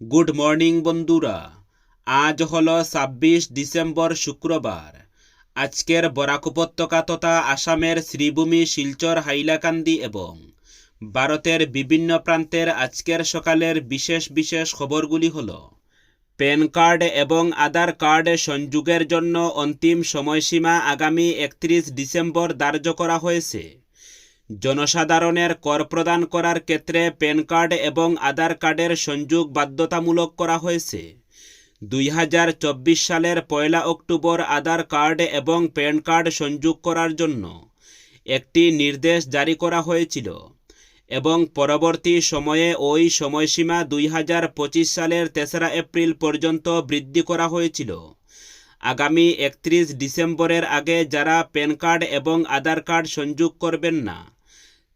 Good morning বন্ধুরা, আজ হলো ২৬ ডিসেম্বর শুক্রবার। আজকের বরাক উপত্যকা তথা আসামের শ্রীভূমি, শিলচর, হাইলাকান্দি এবং ভারতের বিভিন্ন প্রান্তের আজকের সকালের বিশেষ বিশেষ খবরগুলি হলো: প্যান কার্ড এবং আধার কার্ড সংযোগের জন্য অন্তিম সময়সীমা আগামী ৩১ ডিসেম্বর ধার্য করা হয়েছে। জনসাধারণের কর প্রদান করার ক্ষেত্রে প্যান কার্ড এবং আধার কার্ডের সংযোগ বাধ্যতামূলক করা হয়েছে। ২০২৪ সালের ১ অক্টোবর আধার কার্ড এবং প্যান কার্ড সংযোগ করার জন্য একটি নির্দেশ জারি করা হয়েছিল এবং পরবর্তী সময়ে ওই সময়সীমা ২০২৫ সালের ৩রা এপ্রিল পর্যন্ত বৃদ্ধি করা হয়েছিল। আগামী ৩১ ডিসেম্বরের আগে যারা প্যান কার্ড এবং আধার কার্ড সংযোগ করবেন না,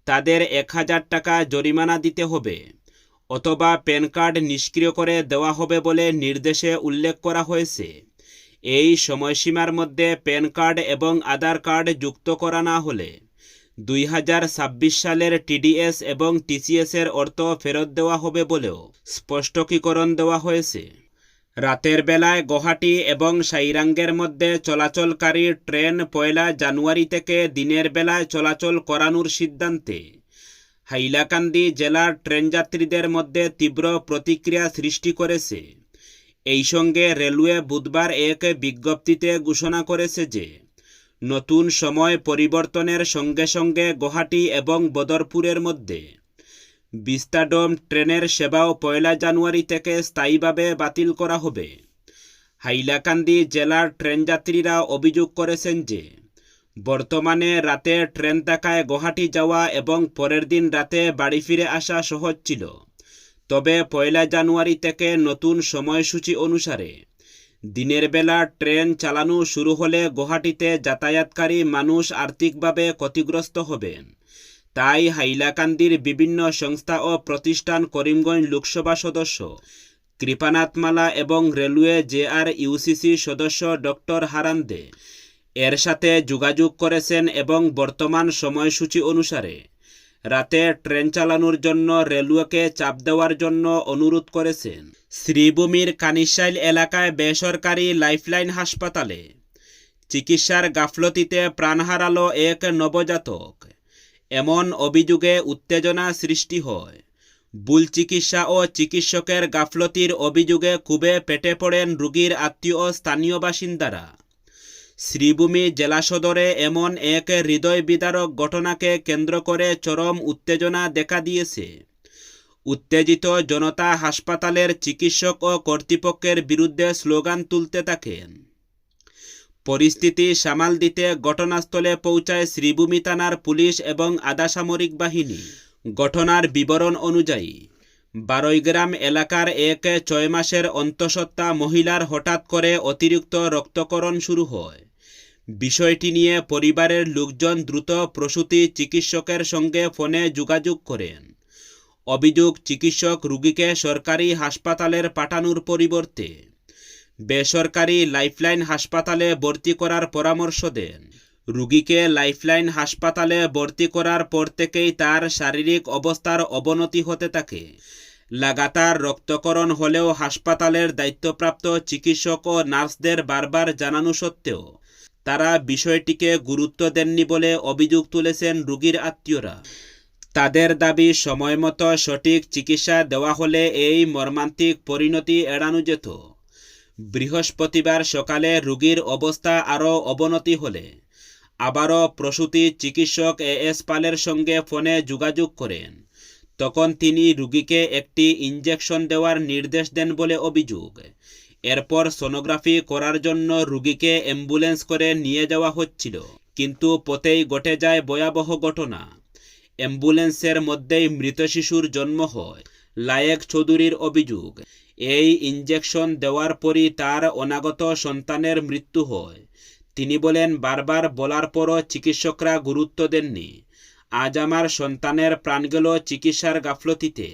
তাদের ১,০০০ টাকা জরিমানা দিতে হবে অথবা প্যান কার্ড নিষ্ক্রিয় করে দেওয়া হবে বলে নির্দেশে উল্লেখ করা হয়েছে। এই সময়সীমার মধ্যে প্যান কার্ড এবং আধার কার্ড যুক্ত করা না হলে ২০২৬ সালের টিডিএস এবং টিসিএসের অর্থ ফেরত দেওয়া হবে বলেও স্পষ্টীকরণ দেওয়া হয়েছে। রাতের বেলায় গুয়াহাটি এবং সাইরাঙ্গের মধ্যে চলাচলকারী ট্রেন ১ জানুয়ারি থেকে দিনের বেলায় চলাচল করানোর সিদ্ধান্তে হাইলাকান্দি জেলার ট্রেনযাত্রীদের মধ্যে তীব্র প্রতিক্রিয়া সৃষ্টি করেছে। এই সঙ্গে রেলওয়ে বুধবার এক বিজ্ঞপ্তিতে ঘোষণা করেছে যে নতুন সময় পরিবর্তনের সঙ্গে সঙ্গে গুয়াহাটি এবং বদরপুরের মধ্যে বিস্তাডোম ট্রেনের সেবাও ১ জানুয়ারি থেকে স্থায়ীভাবে বাতিল করা হবে। হাইলাকান্দি জেলার ট্রেনযাত্রীরা অভিযোগ করেছেন যে বর্তমানে রাতে ট্রেন থাকায় গুয়াহাটি যাওয়া এবং পরের দিন রাতে বাড়ি ফিরে আসা সহজ ছিল, তবে ১ জানুয়ারি থেকে নতুন সময়সূচি অনুসারে দিনের বেলা ট্রেন চালানো শুরু হলে গুয়াহাটিতে যাতায়াতকারী মানুষ আর্থিকভাবে ক্ষতিগ্রস্ত হবেন। তাই হাইলাকান্দির বিভিন্ন সংস্থা ও প্রতিষ্ঠান, করিমগঞ্জ লোকসভা সদস্য কৃপানাথ মালা এবং রেলওয়ে জেআরইউসিসি সদস্য ডক্টর হারান দে এর সাথে যোগাযোগ করেছেন এবং বর্তমান সময়সূচি অনুসারে রাতে ট্রেন চালানোর জন্য রেলওয়েকে চাপ দেওয়ার জন্য অনুরোধ করেছেন। শ্রীভূমির কানিশাইল এলাকায় বেসরকারি লাইফলাইন হাসপাতালে চিকিৎসার গাফলতিতে প্রাণ হারালো এক নবজাতক। এমন অভিযোগে উত্তেজনা সৃষ্টি হয়। ভুল চিকিৎসা ও চিকিৎসকের গাফলতির অভিযোগে ক্ষোভে ফেটে পড়েন রোগীর আত্মীয় ও স্থানীয় বাসিন্দারা। শ্রীভূমি জেলা সদরে এমন এক হৃদয় বিদারক ঘটনাকে কেন্দ্র করে চরম উত্তেজনা দেখা দিয়েছে। উত্তেজিত জনতা হাসপাতালের চিকিৎসক ও কর্তৃপক্ষের বিরুদ্ধে স্লোগান তুলতে থাকেন। পরিস্থিতি সামাল দিতে ঘটনাস্থলে পৌঁছায় শ্রীভূমি থানার পুলিশ এবং আধা সামরিক বাহিনী। ঘটনার বিবরণ অনুযায়ী বারৈগ্রাম এলাকার এক ৬ মাসের অন্তঃসত্ত্বা মহিলার হঠাৎ করে অতিরিক্ত রক্তক্ষরণ শুরু হয়। বিষয়টি নিয়ে পরিবারের লোকজন দ্রুত প্রসূতি চিকিৎসকের সঙ্গে ফোনে যোগাযোগ করেন। অভিযোগ, চিকিৎসক রোগীকে সরকারি হাসপাতালের পাঠানোর পরিবর্তে বেসরকারি লাইফলাইন হাসপাতালে ভর্তি করার পরামর্শ দেন। রোগীকে লাইফলাইন হাসপাতালে ভর্তি করার পর থেকেই তার শারীরিক অবস্থার অবনতি হতে থাকে। লাগাতার রক্তক্ষরণ হলেও হাসপাতালের দায়িত্বপ্রাপ্ত চিকিৎসক ও নার্সদের বারবার জানানো সত্ত্বেও তারা বিষয়টিকে গুরুত্ব দেননি বলে অভিযোগ তুলেছেন রোগীর আত্মীয়রা। তাদের দাবি, সময়মতো সঠিক চিকিৎসা দেওয়া হলে এই মর্মান্তিক পরিণতি এড়ানো যেত। বৃহস্পতিবার সকালে রোগীর অবস্থা আরও অবনতি হলে আবারও প্রসূতি চিকিৎসক এএস পালের সঙ্গে ফোনে যোগাযোগ করেন। তখন তিনি রোগীকে একটি ইনজেকশন দেওয়ার নির্দেশ দেন বলে অভিযোগ। এরপর সোনোগ্রাফি করার জন্য রোগীকে অ্যাম্বুলেন্স করে নিয়ে যাওয়া হচ্ছিল, কিন্তু পথেই ঘটে যায় ভয়াবহ ঘটনা। অ্যাম্বুলেন্সের মধ্যেই মৃত শিশুর জন্ম হয়। লায়েক চৌধুরীর অভিযোগ, এই ইনজেকশন দেওয়ার পরই তার অনাগত সন্তানের মৃত্যু হয়। তিনি বলেন, বারবার বলার পরও চিকিৎসকরা গুরুত্ব দেননি। আজ আমার সন্তানের প্রাণ গেল চিকিৎসার গাফলতিতে,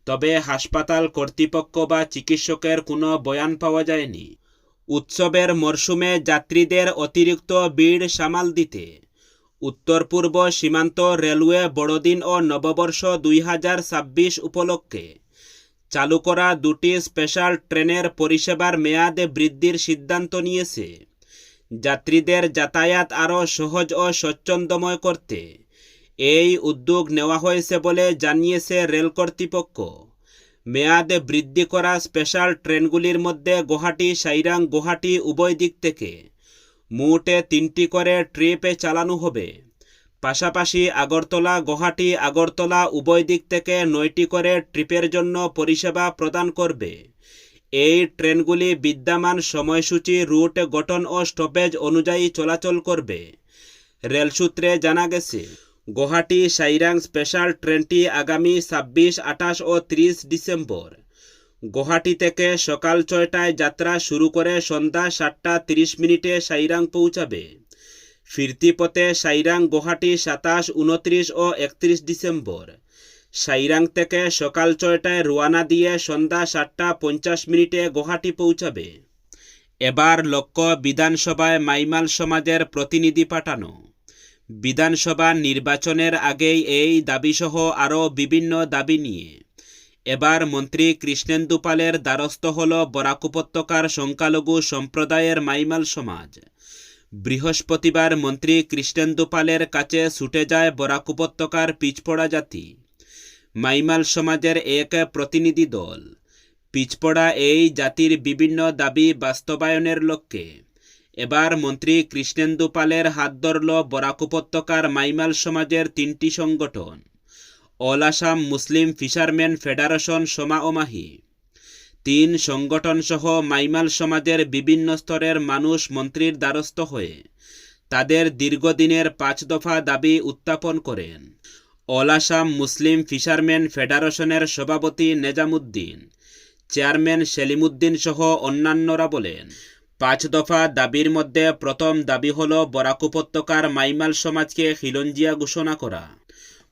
তবে হাসপাতাল কর্তৃপক্ষ বা চিকিৎসকের কোনো বয়ান পাওয়া যায়নি। উৎসবের মরশুমে যাত্রীদের অতিরিক্ত ভিড় সামাল দিতে উত্তর পূর্ব সীমান্ত রেলওয়ে বড়দিন ও নববর্ষ ২০২৬ উপলক্ষে চালু করা দুটি স্পেশাল ট্রেনের পরিষেবার মেয়াদে বৃদ্ধির সিদ্ধান্ত নিয়েছে। যাত্রীদের যাতায়াত আরও সহজ ও স্বচ্ছন্দময় করতে এই উদ্যোগ নেওয়া হয়েছে বলে জানিয়েছে রেল কর্তৃপক্ষ। মেয়াদে বৃদ্ধি করা স্পেশাল ট্রেনগুলির মধ্যে গুয়াহাটি সাইরাং গুয়াহাটি উভয় দিক থেকে মোটে 3টি করে ট্রিপে চালানো হবে। পাশাপাশি আগরতলা গুয়াহাটি আগরতলা উভয় দিক থেকে 9টি করে ট্রিপের জন্য পরিষেবা প্রদান করবে। এই ট্রেনগুলি বিদ্যমান সময়সূচি, রুট গঠন ও স্টপেজ অনুযায়ী চলাচল করবে। রেল সূত্রে জানা গেছে, গুয়াহাটি সাইরাং স্পেশাল ট্রেনটি আগামী 26, 28 ও 30 ডিসেম্বর গুয়াহাটি থেকে সকাল 6টায় যাত্রা শুরু করে সন্ধ্যা 7টা 30 সাইরাং পৌঁছাবে। ফিরতি পথে সাইরাং গুয়াহাটি 27, 29 ও 31 ডিসেম্বর সাইরাং থেকে সকাল 6টায় রওনা দিয়ে সন্ধ্যা 7টা 50 গুয়াহাটি পৌঁছাবে। এবার লক্ষ্য বিধানসভায় মাইমাল সমাজের প্রতিনিধি পাঠানো। বিধানসভা নির্বাচনের আগেই এই দাবিসহ আরও বিভিন্ন দাবি নিয়ে এবার মন্ত্রী কৃষ্ণেন্দু পালের দ্বারস্থ হল বরাক উপত্যকার সংখ্যালঘু সম্প্রদায়ের মাইমাল সমাজ। বৃহস্পতিবার মন্ত্রী কৃষ্ণেন্দু পালের কাছে ছুটে যায় বরাক উপত্যকার পিছপড়া জাতি মাইমাল সমাজের এক প্রতিনিধি দল। পিছপড়া এই জাতির বিভিন্ন দাবি বাস্তবায়নের লক্ষ্যে এবার মন্ত্রী কৃষ্ণেন্দু পালের হাত ধরল বরাক উপত্যকার মাইমাল সমাজের 3টি সংগঠন: অল আসাম মুসলিম ফিশারম্যান ফেডারেশন সোমাওমাহি। 3 সংগঠনসহ মাইমাল সমাজের বিভিন্ন স্তরের মানুষ মন্ত্রীর দ্বারস্থ হয়ে তাদের দীর্ঘদিনের 5 দফা দাবি উত্থাপন করেন। অল আসাম মুসলিম ফিশারম্যান ফেডারেশনের সভাপতি নেজামুদ্দিন, চেয়ারম্যান সেলিমুদ্দিন সহ অন্যান্যরা বলেন, 5 দফা দাবির মধ্যে প্রথম দাবি হল বরাক উপত্যকার মাইমাল সমাজকে খিলঞ্জিয়া ঘোষণা করা।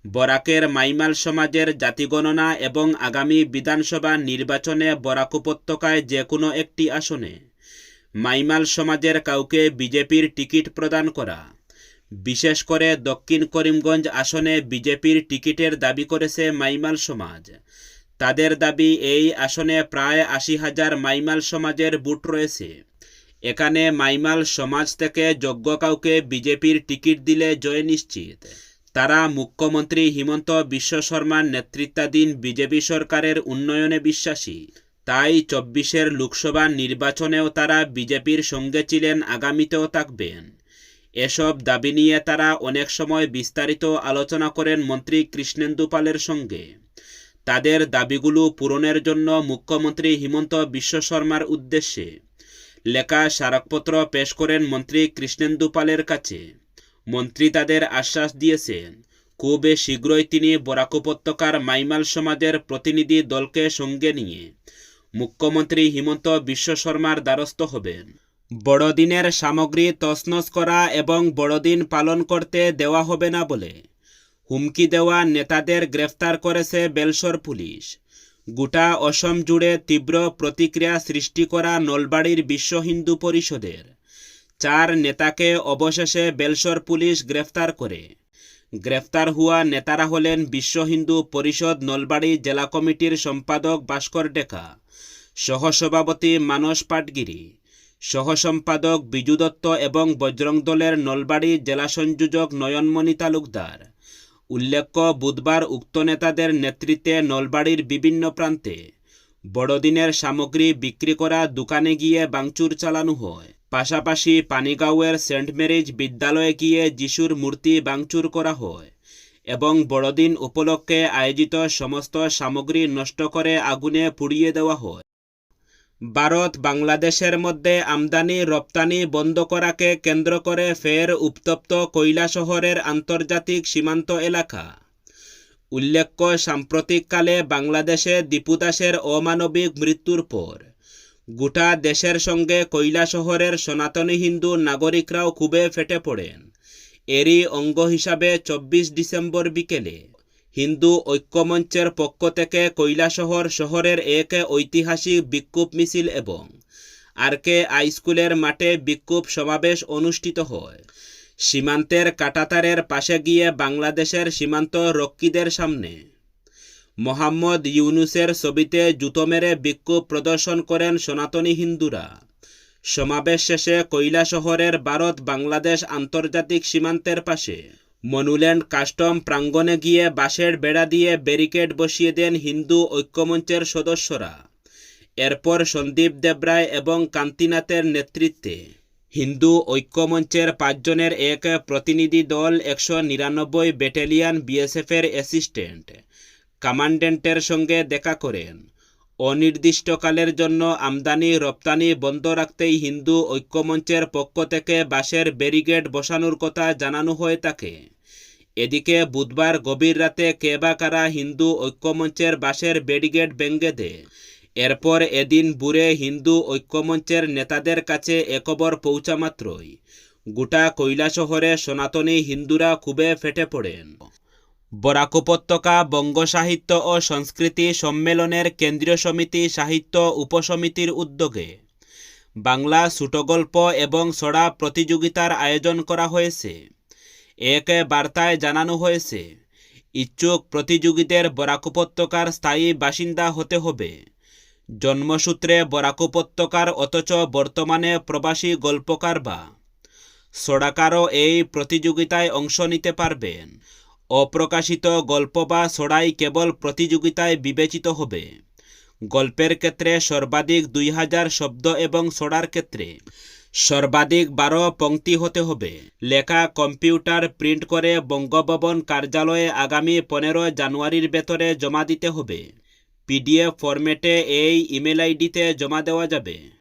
বরাকের মাইমাল সমাজের জাতিগণনা এবং আগামী বিধানসভা নির্বাচনে বরাক উপত্যকায় যে কোনো একটি আসনে মাইমাল সমাজের কাউকে বিজেপির টিকিট প্রদান করা। বিশেষ করে দক্ষিণ করিমগঞ্জ আসনে বিজেপির টিকিটের দাবি করেছে মাইমাল সমাজ। তাদের দাবি, এই আসনে প্রায় 80,000 মাইমাল সমাজের ভোট রয়েছে। এখানে মাইমাল সমাজ থেকে যোগ্য কাউকে বিজেপির টিকিট দিলে জয় নিশ্চিত। তারা মুখ্যমন্ত্রী হিমন্ত বিশ্ব শর্মার নেতৃত্বাধীন বিজেপি সরকারের উন্নয়নে বিশ্বাসী। তাই 24-এর লোকসভা নির্বাচনেও তারা বিজেপির সঙ্গে ছিলেন, আগামীতেও থাকবেন। এসব দাবি নিয়ে তারা অনেক সময় বিস্তারিত আলোচনা করেন মন্ত্রী কৃষ্ণেন্দু পালের সঙ্গে। তাদের দাবিগুলো পূরণের জন্য মুখ্যমন্ত্রী হিমন্ত বিশ্ব শর্মার উদ্দেশ্যে লেখা স্মারকপত্র পেশ করেন মন্ত্রী কৃষ্ণেন্দু পালের কাছে। মন্ত্রী তাদের আশ্বাস দিয়েছেন, খুব শীঘ্রই তিনি বরাক উপত্যকার মাইমাল সমাজের প্রতিনিধি দলকে সঙ্গে নিয়ে মুখ্যমন্ত্রী হিমন্ত বিশ্ব শর্মার দ্বারস্থ হবেন। বড়দিনের সামগ্রী তছনছ করা এবং বড়দিন পালন করতে দেওয়া হবে না বলে হুমকি দেওয়া নেতাদের গ্রেফতার করেছে বেলসর পুলিশ। গোটা অসম জুড়ে তীব্র প্রতিক্রিয়া সৃষ্টি করা নলবাড়ির বিশ্ব হিন্দু পরিষদের 4 নেতাকে অবশেষে বেলসর পুলিশ গ্রেফতার করে। গ্রেফতার হওয়া নেতারা হলেন বিশ্ব হিন্দু পরিষদ নলবাড়ি জেলা কমিটির সম্পাদক ভাস্কর ডেকা, সহসভাপতি মানস পাটগিরি, সহসম্পাদক বিজু দত্ত এবং বজরং দলের নলবাড়ি জেলা সংযোজক নয়নমণি তালুকদার। উল্লেখ্য, বুধবার উক্ত নেতাদের নেতৃত্বে নলবাড়ির বিভিন্ন প্রান্তে বড়দিনের সামগ্রী বিক্রি করা দোকানে গিয়ে ভাঙচুর চালানো হয়। পাশাপাশি পানিগাঁওয়ের সেন্ট মেরিজ বিদ্যালয়ে গিয়ে যিশুর মূর্তি ভাঙচুর করা হয় এবং বড়দিন উপলক্ষে আয়োজিত সমস্ত সামগ্রী নষ্ট করে আগুনে পুড়িয়ে দেওয়া হয়। ভারত বাংলাদেশের মধ্যে আমদানি রপ্তানি বন্ধ করাকে কেন্দ্র করে ফের উত্তপ্ত কৈলাসহরের আন্তর্জাতিক সীমান্ত এলাকা। উল্লেখ্য, সাম্প্রতিককালে বাংলাদেশে দীপু দাসের অমানবিক মৃত্যুর পর গোটা দেশের সঙ্গে কৈলাসহরের সনাতনী হিন্দু নাগরিকরাও খুবই ফেটে পড়েন। এরই অঙ্গ হিসাবে 24 ডিসেম্বর বিকেলে হিন্দু ঐক্যমঞ্চের পক্ষ থেকে কৈলাসহর শহরের এক ঐতিহাসিক বিক্ষোভ মিছিল এবং RK হাইস্কুলের মাঠে বিক্ষোভ সমাবেশ অনুষ্ঠিত হয়। সীমান্তের কাঁটাতারের পাশে গিয়ে বাংলাদেশের সীমান্ত রক্ষীদের সামনে মোহাম্মদ ইউনুসের ছবিতে জুতো মেরে বিক্ষোভ প্রদর্শন করেন সনাতনী হিন্দুরা। সমাবেশ শেষে কৈলাসহরের ভারত বাংলাদেশ আন্তর্জাতিক সীমান্তের পাশে মনুল্যান্ড কাস্টম প্রাঙ্গণে গিয়ে বাঁশের বেড়া দিয়ে ব্যারিকেড বসিয়ে দেন হিন্দু ঐক্যমঞ্চের সদস্যরা। এরপর সন্দীপ দেবরায় এবং কান্তিনাথের নেতৃত্বে হিন্দু ঐক্যমঞ্চের 5 জনের এক প্রতিনিধি দল 199 ব্যাটালিয়ন বিএসএফের অ্যাসিস্ট্যান্ট কমান্ড্যান্টের সঙ্গে দেখা করেন। অনির্দিষ্টকালের জন্য আমদানি রপ্তানি বন্ধ রাখতেই হিন্দু ঐক্যমঞ্চের পক্ষ থেকে বাঁশের ব্যারিকেড বসানোর কথা জানানো হয়ে থাকে। এদিকে বুধবার গভীর রাতে কে বা কারা হিন্দু ঐক্যমঞ্চের বাঁশের ব্যারিকেড ভেঙে দেয়। এরপর এদিন ভোরে হিন্দু ঐক্যমঞ্চের নেতাদের কাছে এ খবর পৌঁছামাত্রই গোটা কৈলাসহরে সনাতনী হিন্দুরা ক্ষোভে ফেটে পড়েন। বরাক উপত্যকা বঙ্গ সাহিত্য ও সংস্কৃতি সম্মেলনের কেন্দ্রীয় সমিতি সাহিত্য উপসমিতির উদ্যোগে বাংলা ছোটগল্প এবং ছড়া প্রতিযোগিতার আয়োজন করা হয়েছে। এক বার্তায় জানানো হয়েছে, ইচ্ছুক প্রতিযোগীদের বরাক উপত্যকার স্থায়ী বাসিন্দা হতে হবে। জন্মসূত্রে বরাক উপত্যকার অথচ বর্তমানে প্রবাসী গল্পকার বা ছড়াকারও এই প্রতিযোগিতায় অংশ নিতে পারবেন। অপ্রকাশিত গল্প বা ছড়াই কেবল প্রতিযোগিতায় বিবেচিত হবে। গল্পের ক্ষেত্রে সর্বাধিক 2000 শব্দ এবং ছড়ার ক্ষেত্রে সর্বাধিক 12 পংক্তি হতে হবে। লেখা কম্পিউটার প্রিন্ট করে বঙ্গভবন কার্যালয়ে আগামী 15 জানুয়ারির ভেতরে জমা দিতে হবে। PDF ফরম্যাটে এই ইমেল আইডিতে জমা দেওয়া যাবে।